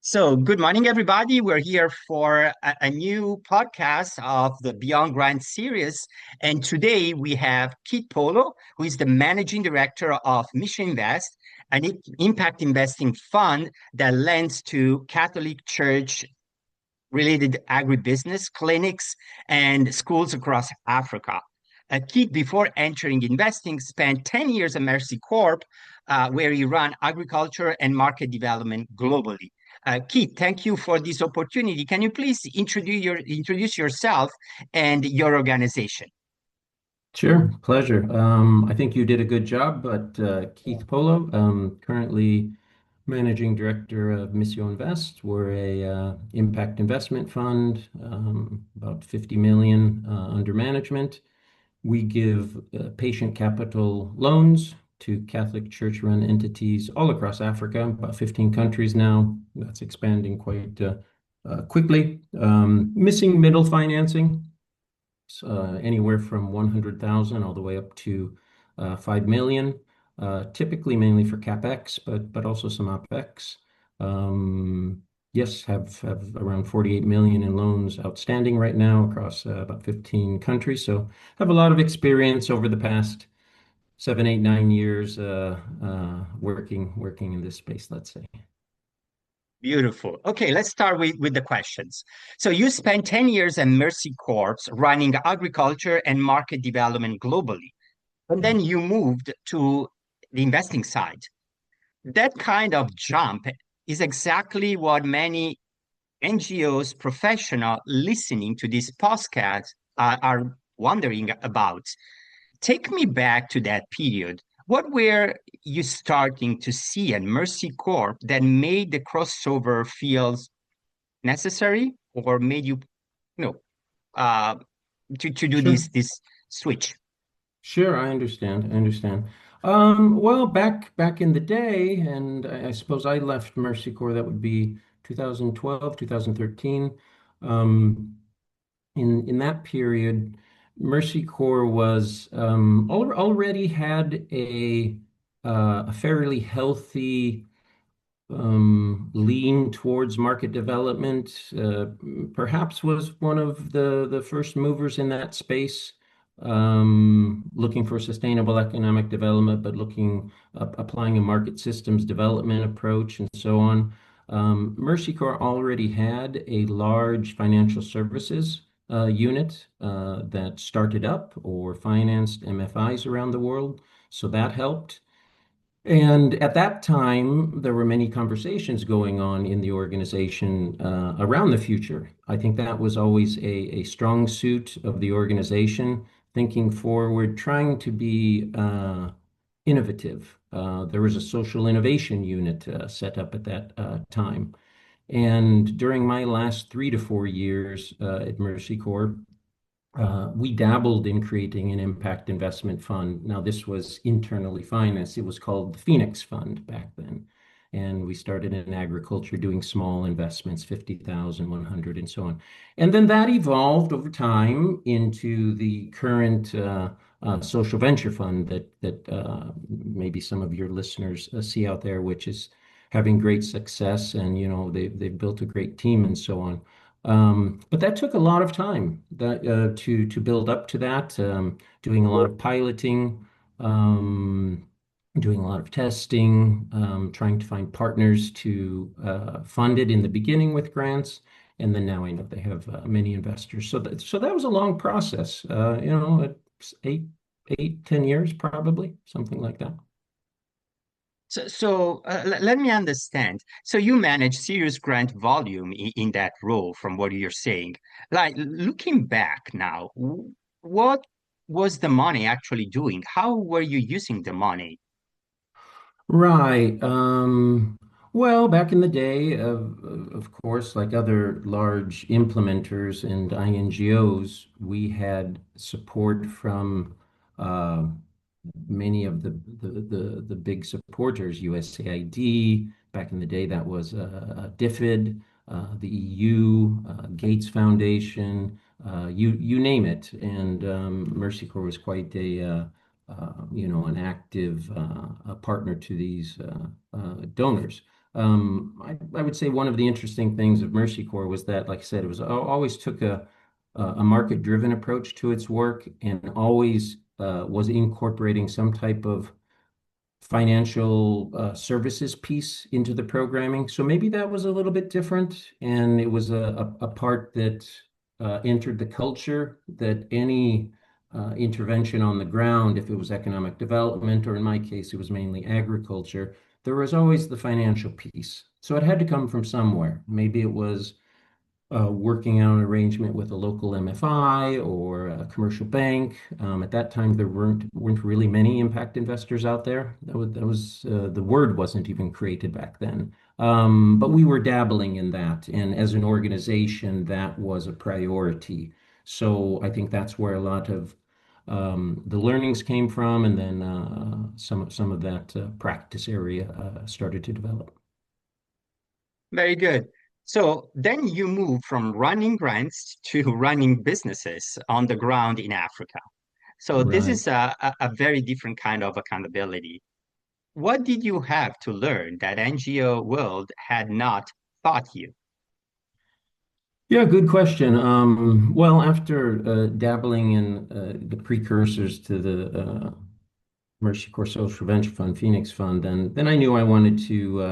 So, good morning, everybody. We're here for a new podcast of the Beyond Grant series. And today we have Polo, who is the managing director of Mission Invest, an impact investing fund that lends to Catholic Church related agribusiness clinics and schools across Africa. Keith, before entering investing, spent 10 years at Mercy Corp, where he ran agriculture and market development globally. Keith, thank you for this opportunity. Can you please introduce yourself and your organization? Sure, pleasure. I think you did a good job, but Keith Polo, currently managing director of Missio Invest. We're a impact investment fund, about 50 million under management. We give patient capital loans to Catholic Church-run entities all across Africa, about 15 countries now. That's expanding quite quickly. Missing middle financing, anywhere from 100,000 all the way up to 5 million, typically mainly for CapEx, but also some OpEx. Yes, have around 48 million in loans outstanding right now across about 15 countries. So have a lot of experience over the past 7, 8, 9 years working in this space, let's say. Beautiful. Okay, let's start with the questions. So you spent 10 years at Mercy Corps running agriculture and market development globally, and then you moved to the investing side. That kind of jump is exactly what many NGOs professional listening to this podcast are wondering about. Take me back to that period. What were you starting to see at Mercy Corp that made the crossover feels necessary or made you know, uh, to do Sure. this switch? Sure, I understand. I understand. Well, back in the day, and I suppose I left Mercy Corps, that would be 2012, 2013. Um, in that period, Mercy Corps was already had a fairly healthy lean towards market development. Perhaps was one of the first movers in that space, looking for sustainable economic development, but looking applying a market systems development approach and so on. Mercy Corps already had a large financial services unit that started up or financed MFIs around the world, so that helped. And at that time, there were many conversations going on in the organization around the future. I think that was always a strong suit of the organization, thinking forward, trying to be innovative. There was a social innovation unit set up at that time. And during my last 3 to 4 years at Mercy Corps, we dabbled in creating an impact investment fund. Now, this was internally financed. It was called the Phoenix Fund back then. And we started in agriculture doing small investments, 50,000, 100, and so on. And then that evolved over time into the current social venture fund that maybe some of your listeners see out there, which is having great success. And, they've built a great team and so on. But that took a lot of time to build up to that, doing a lot of piloting, um, doing a lot of testing, trying to find partners to fund it in the beginning with grants, and then now I know they have many investors. So that was a long process. It's 10 years probably, something like that. So, let me understand. So you manage serious grant volume in that role, from what you're saying. Like looking back now, what was the money actually doing? How were you using the money? Right. Well, back in the day, of course, like other large implementers and INGOs, we had support from uh, many of the big supporters, USAID. Back in the day, that was DFID, the EU, Gates Foundation, you name it. And Mercy Corps was quite an active partner to these donors. I would say one of the interesting things of Mercy Corps was that, like I said, it was always took a market-driven approach to its work and always was incorporating some type of financial services piece into the programming. So maybe that was a little bit different, and it was a part that entered the culture that any intervention on the ground, if it was economic development, or in my case, it was mainly agriculture, there was always the financial piece. So it had to come from somewhere. Maybe it was working out an arrangement with a local MFI or a commercial bank. At that time, there weren't really many impact investors out there. That was the word wasn't even created back then. But we were dabbling in that, and as an organization, that was a priority. So I think that's where a lot of the learnings came from, and then some of that practice area started to develop. Very good. So then you move from running grants to running businesses on the ground in Africa. So this Right. is a very different kind of accountability. What did you have to learn that NGO world had not taught you? Yeah, good question. Well, after dabbling in the precursors to the Mercy Corps Social Venture Fund, Phoenix Fund, then I knew I wanted to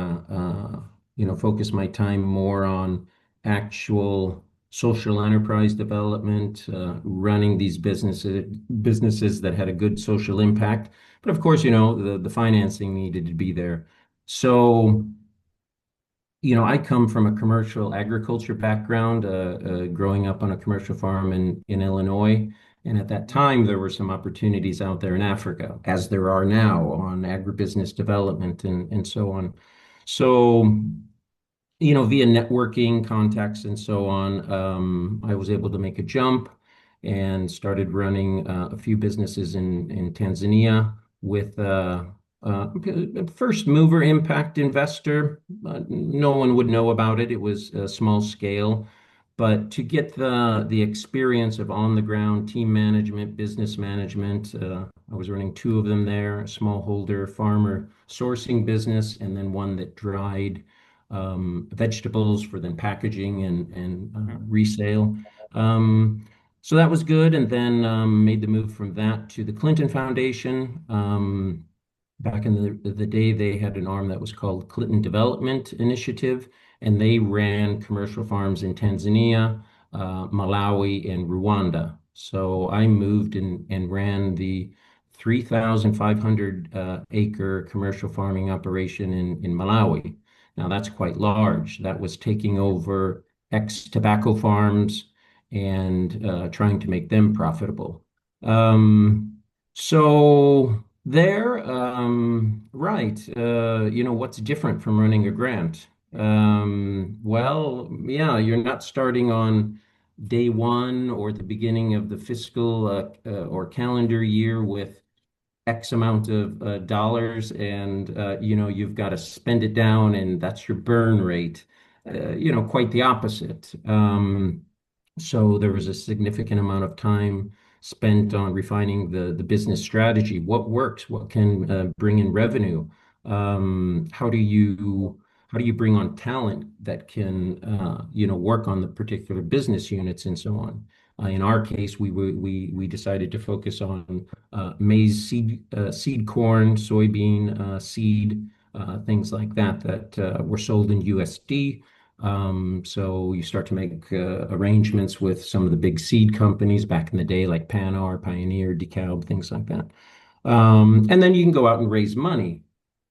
focus my time more on actual social enterprise development, running these businesses that had a good social impact. But of course, the financing needed to be there. So I come from a commercial agriculture background, growing up on a commercial farm in Illinois. And at that time, there were some opportunities out there in Africa, as there are now on agribusiness development and so on. So, via networking, contacts, and so on, I was able to make a jump and started running a few businesses in Tanzania with a first mover impact investor. No one would know about it. It was a small scale. But to get the experience of on the ground team management, business management, I was running two of them there, a smallholder farmer sourcing business, and then one that dried vegetables for then packaging and resale. So that was good, and then made the move from that to the Clinton Foundation. Back in the day, they had an arm that was called Clinton Development Initiative, and they ran commercial farms in Tanzania, Malawi, and Rwanda. So I moved and ran the 3,500 acre commercial farming operation in Malawi. Now that's quite large. That was taking over ex-tobacco farms and trying to make them profitable. So there, right, what's different from running a grant? Well, yeah, you're not starting on day one or the beginning of the fiscal or calendar year with X amount of dollars, and you've got to spend it down, and that's your burn rate. Quite the opposite. So there was a significant amount of time spent on refining the business strategy. What works? What can bring in revenue? How do you bring on talent that can work on the particular business units and so on? In our case, we decided to focus on maize seed corn, soybean seed, things like that were sold in USD. So you start to make arrangements with some of the big seed companies back in the day, like Panar, Pioneer, DeKalb, things like that. And then you can go out and raise money.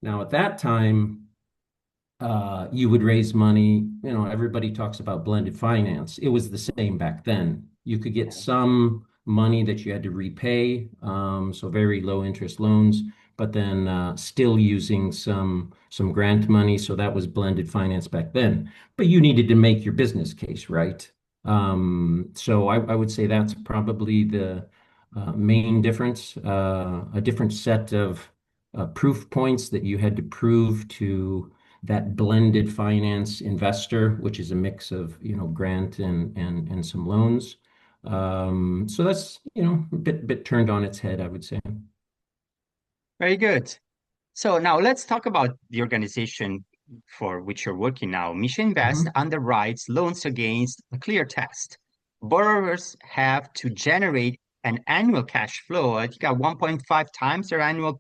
Now, at that time, you would raise money. Everybody talks about blended finance. It was the same back then. You could get some money that you had to repay, so very low interest loans, but then still using some grant money. So that was blended finance back then. But you needed to make your business case, right? So I would say that's probably the main difference, a different set of proof points that you had to prove to that blended finance investor, which is a mix of, grant and some loans. So that's, a bit turned on its head, I would say. Very good. So now let's talk about the organization. for which you're working now, Mission Invest Mhm. underwrites loans against a clear test. Borrowers have to generate an annual cash flow, I think at 1.5 times their annual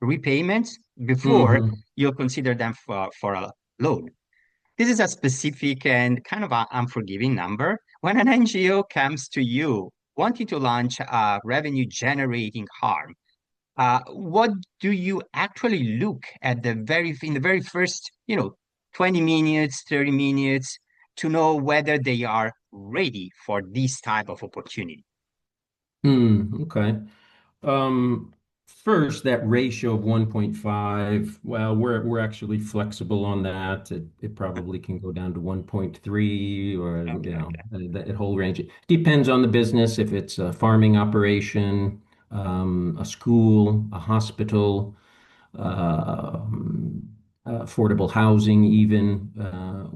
repayments before Mhm. you'll consider them for a loan. This is a specific and kind of an unforgiving number. When an NGO comes to you wanting to launch a revenue generating arm, what do you actually look at in the very first, 20 minutes, 30 minutes to know whether they are ready for this type of opportunity? Okay. Um, First, that ratio of 1.5, well, we're actually flexible on that. It probably can go down to 1.3 or, Okay, okay. that whole range. It depends on the business. If it's a farming operation, a school, a hospital, um, affordable housing, even,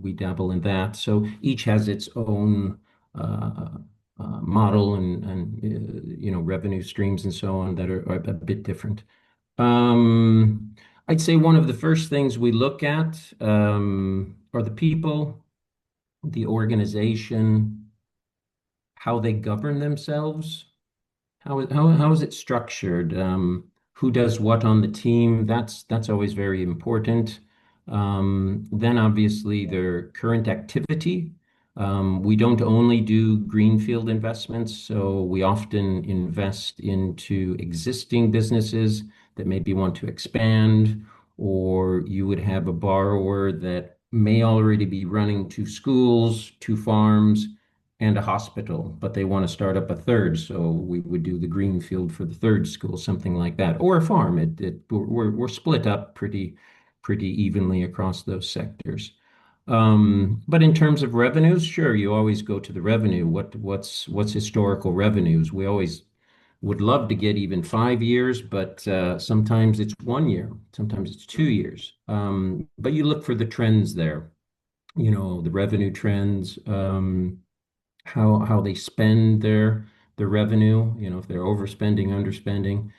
we dabble in that. So each has its own uh, model and revenue streams and so on that are a bit different. I'd say one of the first things we look at are the people, the organization, how they govern themselves. How is it structured? Who does what on the team? That's always very important. Then obviously their current activity. We don't only do greenfield investments, so we often invest into existing businesses that maybe want to expand, or you would have a borrower that may already be running two schools, two farms, and a hospital, but they want to start up a third. So we would do the greenfield for the third school, something like that, or a farm. We're split up pretty evenly across those sectors. But in terms of revenues, sure, you always go to the revenue. What's historical revenues? We always would love to get even 5 years, but sometimes it's 1 year, sometimes it's 2 years. But you look for the trends there, the revenue trends. How they spend their revenue, if they're overspending, underspending.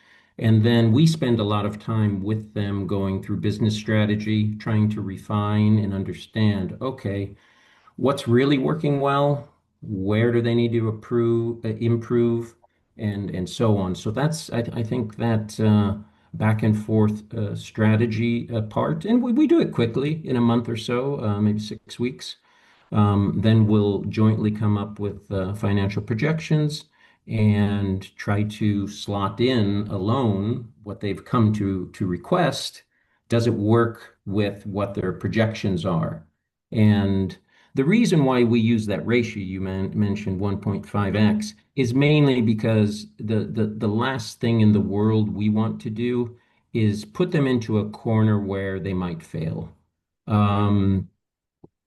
And then we spend a lot of time with them going through business strategy, trying to refine and understand, okay, what's really working well, where do they need to improve, and so on. So that's I think that back and forth strategy part, and we do it quickly in a month or so, maybe 6 weeks. Then we'll jointly come up with financial projections and try to slot in a loan, what they've come to request. Does it work with what their projections are? And the reason why we use that ratio you mentioned, Mhm. 1.5x, is mainly because the last thing in the world we want to do is put them into a corner where they might fail. Um,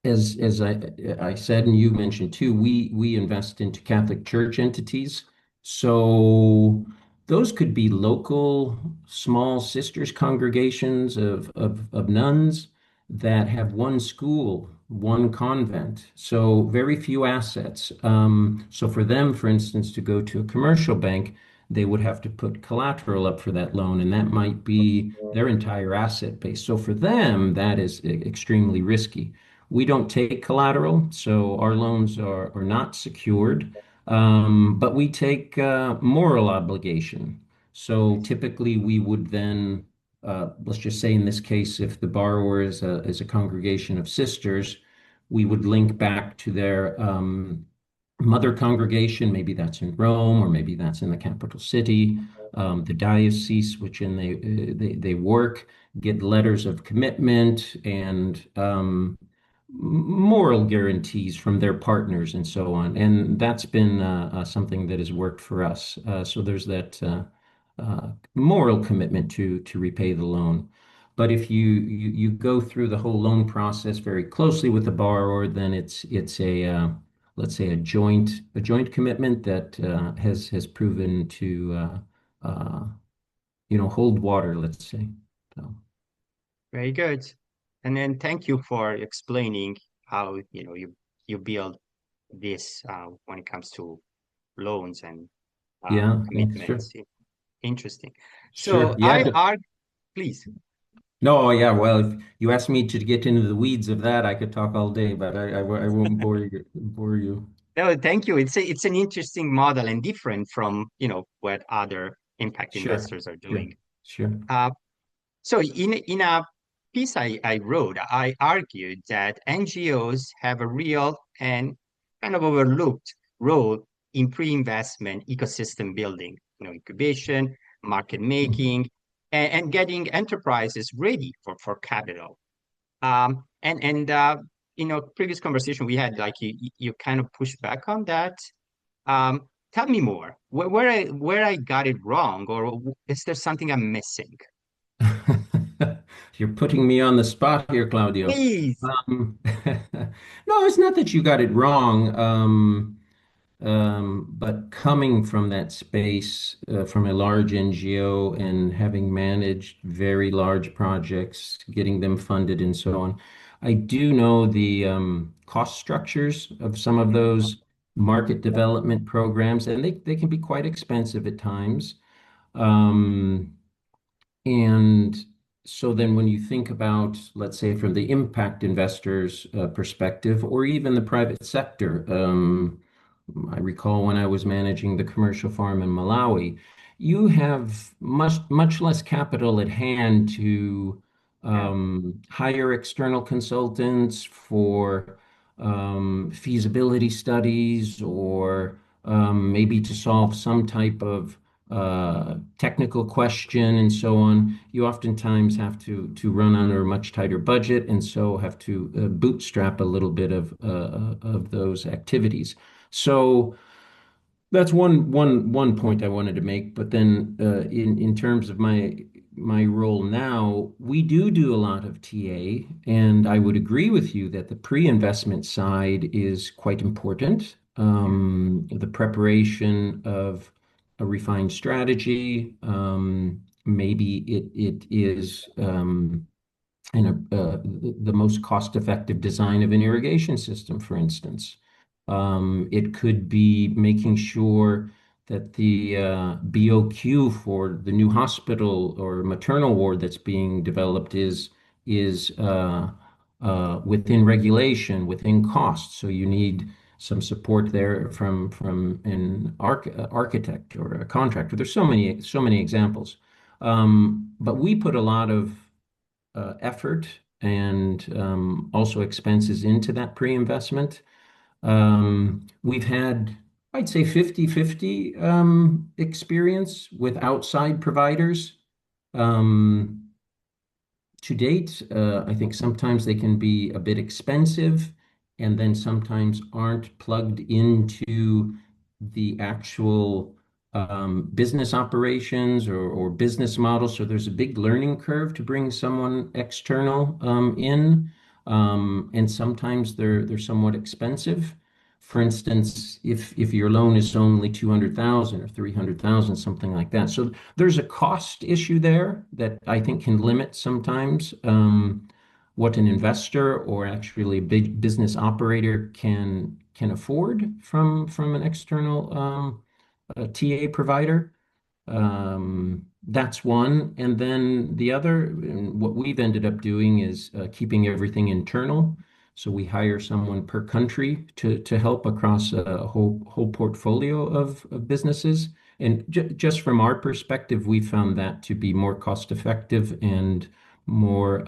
as I said, and you mentioned too, we invest into Catholic Church entities. So those could be local small sisters congregations of nuns that have one school, one convent. So very few assets. So for them, for instance, to go to a commercial bank, they would have to put collateral up for that loan, and that might be their entire asset base. So for them, that is extremely risky. We don't take collateral, so our loans are not secured, but we take moral obligation. So typically, we would then, let's just say in this case, if the borrower is a congregation of sisters, we would link back to their mother congregation. Maybe that's in Rome, or maybe that's in the capital city, the diocese which in they work, get letters of commitment and moral guarantees from their partners and so on. And that's been something that has worked for us. So there's that moral commitment to repay the loan. But if you go through the whole loan process very closely with the borrower, then it's a let's say a joint commitment that has proven to hold water, let's say. So, Very good. And then thank you for explaining how, you build this when it comes to loans and yeah, yeah, sure. commitments. Interesting. Sure. So Yeah, please. No, yeah, well, if you asked me to get into the weeds of that, I could talk all day, but I won't bore you. No, thank you. It's an interesting model and different from, what other impact Sure, investors are sure, doing. sure. Uh, so in a piece I wrote, I argued that NGOs have a real and kind of overlooked role in pre-investment ecosystem building, incubation, market Mhm. making, and getting enterprises ready for capital. Previous conversation we had, like you kind of pushed back on that. Tell me more. Where I got it wrong, or is there something I'm missing? You're putting me on the spot here, Claudio. Please. No, it's not that you got it wrong. But coming from that space, from a large NGO and having managed very large projects, getting them funded and so on, I do know the cost structures of some of those market development programs, and they can be quite expensive at times. Um, and so then when you think about, let's say, from the impact investors' perspective, or even the private sector, I recall when I was managing the commercial farm in Malawi, you have much less capital at hand to Yeah. hire external consultants for feasibility studies or maybe to solve some type of technical question and so on. You oftentimes have to run under a much tighter budget and so have to bootstrap a little bit of those activities. So that's one point I wanted to make. But then in terms of my role now, we do a lot of TA, and I would agree with you that the pre-investment side is quite important. The preparation of a refined strategy, maybe it is the most cost-effective design of an irrigation system, for instance. It could be making sure that the BOQ for the new hospital or maternal ward that's being developed is within regulation, within cost. So you need some support there from an architect or a contractor. There's so many examples. But we put a lot of effort and also expenses into that pre-investment. We've had, I'd say, 50-50 experience with outside providers. Um, to date, I think sometimes they can be a bit expensive and then sometimes aren't plugged into the actual business operations or business model. So there's a big learning curve to bring someone external in. And sometimes they're somewhat expensive. For instance, if your loan is only 200,000 or 300,000, something like that. So there's a cost issue there that I think can limit sometimes what an investor or actually a big business operator can afford from an external TA provider. That's one. And then the other, and what we've ended up doing is keeping everything internal. So we hire someone per country to help across a whole portfolio of businesses. And just from our perspective, we found that to be more cost effective and more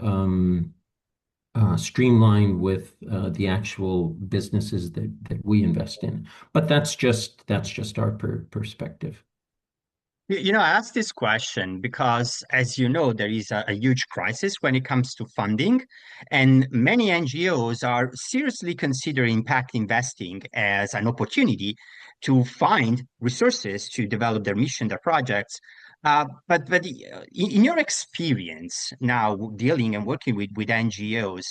streamlined with the actual businesses that we invest in. But that's just our perspective. I asked this question because, as you know, there is a huge crisis when it comes to funding, and many NGOs are seriously considering impact investing as an opportunity to find resources to develop their mission, their projects. In your experience now dealing and working with NGOs,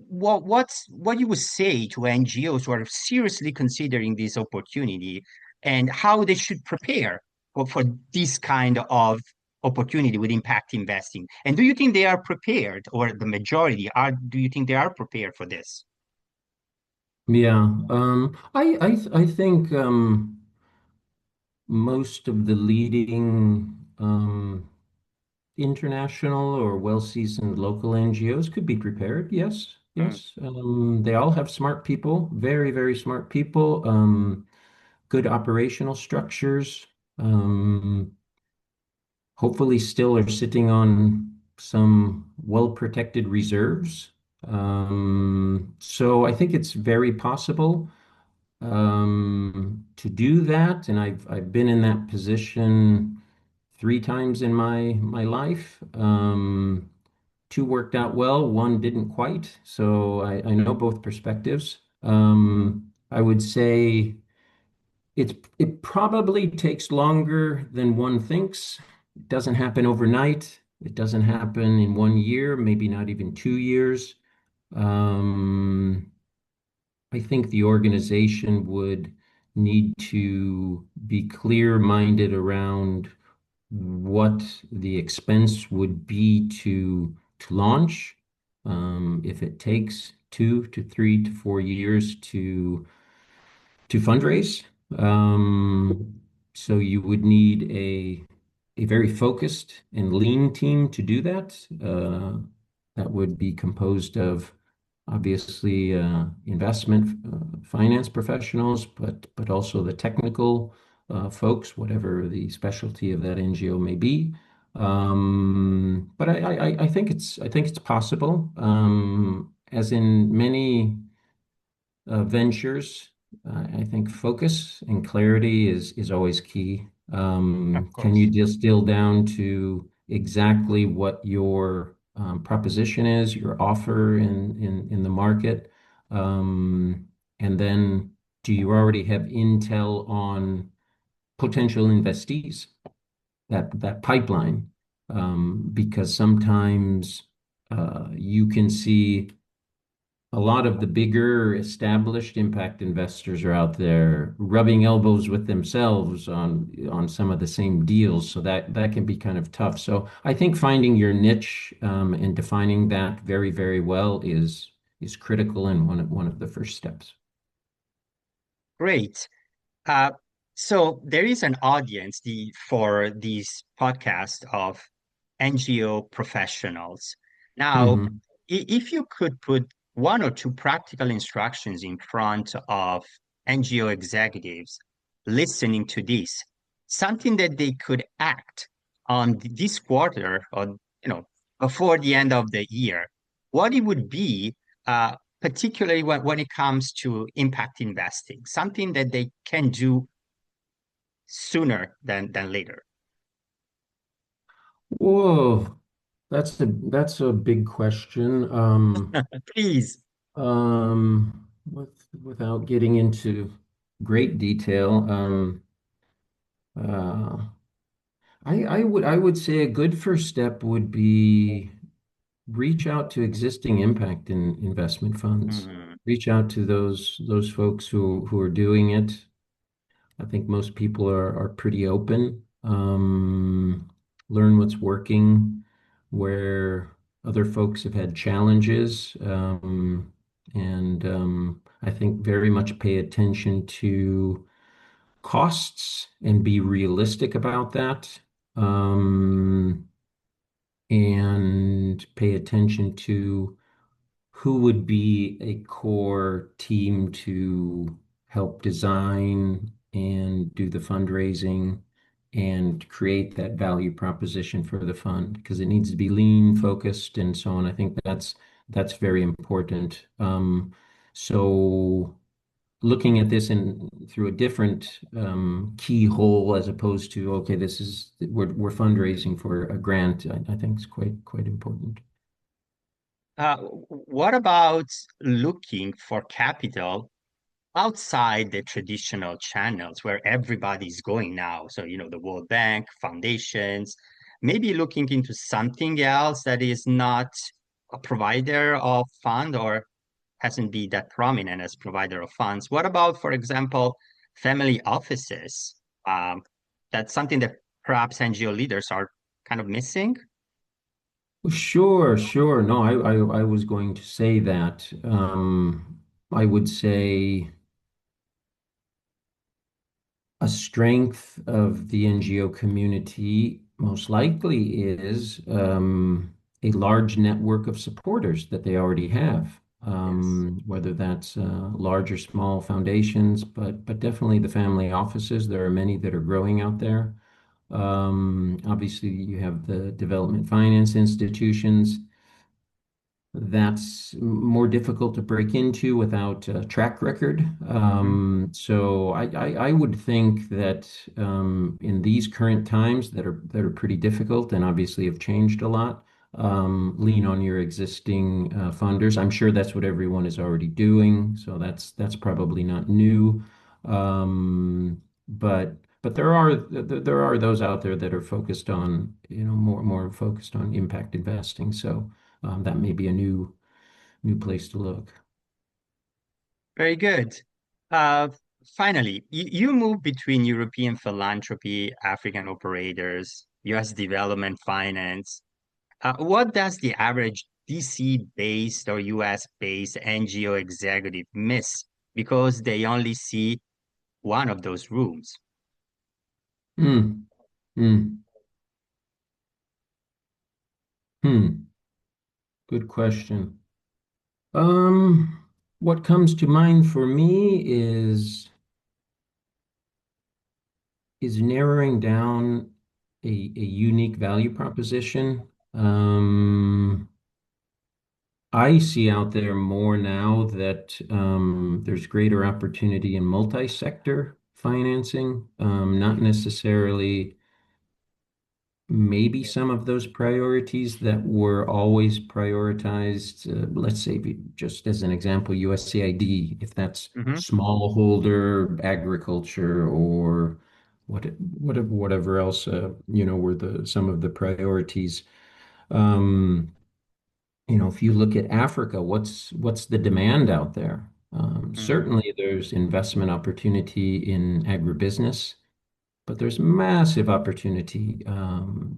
what you would say to NGOs who are seriously considering this opportunity and how they should prepare for this kind of opportunity with impact investing? And do you think they are prepared, or the majority are, do you think they are prepared for this? Yeah, I think most of the leading international or well-seasoned local NGOs could be prepared. Yes, Mm. yes. They all have smart people, very, very smart people, good operational structures. Um, Hopefully still are sitting on some well-protected reserves. So I think it's very possible to do that, and I've been in that position three times in my life. Two worked out well, one didn't quite. So I know both perspectives. I would say it probably takes longer than one thinks. It doesn't happen overnight. It doesn't happen in 1 year, maybe not even 2 years. Um, I think the organization would need to be clear-minded around what the expense would be to launch. If it takes 2 to 3 to 4 years to fundraise. So you would need a very focused and lean team to do that. That would be composed of obviously investment finance professionals, but also the technical folks, whatever the specialty of that NGO may be. But I think it's possible. As in many ventures, I think focus and clarity is always key. Of Can you course. distill down to exactly what your proposition is, your offer in the market? Um, and then do you already have intel on potential investees, that pipeline? Because sometimes you can see a lot of the bigger established impact investors are out there rubbing elbows with themselves on some of the same deals. So that can be kind of tough. So I think finding your niche and defining that very, very well is critical and one of the first steps. Great. Uh, so there is an audience for these podcasts of NGO professionals. Now, Hmm. if you could put one or two practical instructions in front of NGO executives listening to this, something that they could act on this quarter or before the end of the year, what it would be, particularly when it comes to impact investing, something that they can do sooner than later. Whoa, that's a big question. Please. Without getting into great detail, uh, I would say a good first step would be reach out to existing impact in investment funds. Mhm. Reach out to those folks who are doing it. I think most people are pretty open. Learn what's working, where other folks have had challenges, and I think very much pay attention to costs and be realistic about that. Um, and pay attention to who would be a core team to help design and do the fundraising and create that value proposition for the fund because it needs to be lean, focused, and so on. I think that's very important. So looking at this in through a different keyhole as opposed to okay, this is we're fundraising for a grant. I think is quite important. What about looking for capital outside the traditional channels where everybody's going now? So, the World Bank, foundations, maybe looking into something else that is not a provider of fund or hasn't been that prominent as provider of funds. What about, for example, family offices? That's something that perhaps NGO leaders are kind of missing. Sure, sure. No, I was going to say that. I would say a strength of the NGO community most likely is a large network of supporters that they already have, Yes. whether that's large or small foundations, but definitely the family offices. There are many that are growing out there. Obviously, you have the development finance institutions. That's more difficult to break into without a track record. Mhm. So I would think that in these current times that are pretty difficult and obviously have changed a lot, lean on your existing funders. I'm sure that's what everyone is already doing, so that's probably not new. But there are those out there that are focused on, more focused on impact investing. So that may be a new place to look. Very good. Uh, Finally, you move between European philanthropy, African operators, US development finance. What does the average DC-based or US-based NGO executive miss because they only see one of those rooms? Hmm. Hmm. Hmm. Good question. What comes to mind for me is narrowing down a unique value proposition. I see out there more now that there's greater opportunity in multi-sector financing, not necessarily maybe some of those priorities that were always prioritized, let's say, just as an example, USAID, if that's Hmm. smallholder agriculture or whatever else, were the some of the priorities. Um, if you look at Africa, what's the demand out there? Hmm. Certainly, there's investment opportunity in agribusiness. But there's massive opportunity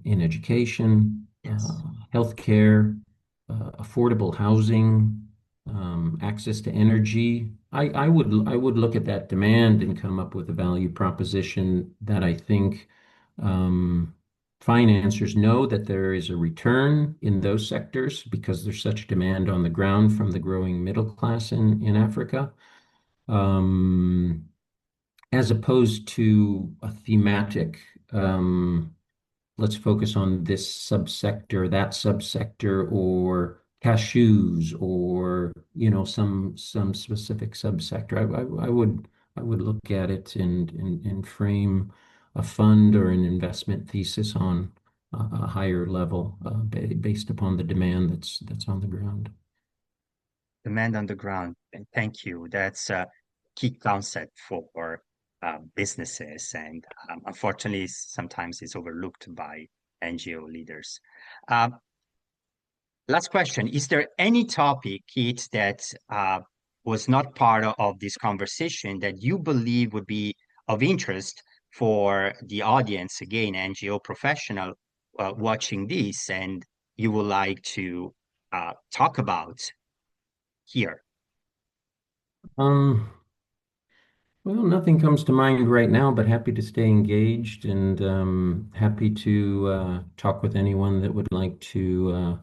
in education, Yes. healthcare, affordable housing, access to energy. I would look at that demand and come up with a value proposition that I think um, financiers know that there is a return in those sectors because there's such demand on the ground from the growing middle class in Africa. Um, as opposed to a thematic, um, let's focus on this subsector, that subsector, or cashews, or some specific subsector. I would look at it and frame a fund or an investment thesis on a higher level based upon the demand that's on the ground. Demand on the ground. And thank you. That's a key concept for businesses, and unfortunately, sometimes it's overlooked by NGO leaders. Uh, Last question. Is there any topic, Keith, that was not part of this conversation that you believe would be of interest for the audience, again, NGO professional watching this, and you would like to talk about here? Um, Well, nothing comes to mind right now, but happy to stay engaged and happy to talk with anyone that would like to,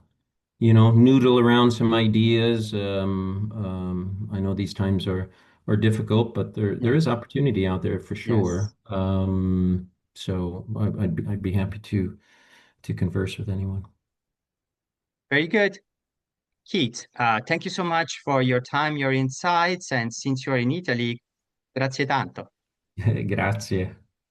noodle around some ideas. I know these times are difficult, but there is Yes. opportunity out there for sure. Yes. So I'd be happy to converse with anyone. Very good. Keith, thank you so much for your time, your insights, and since you're in Italy, grazie tanto. Grazie.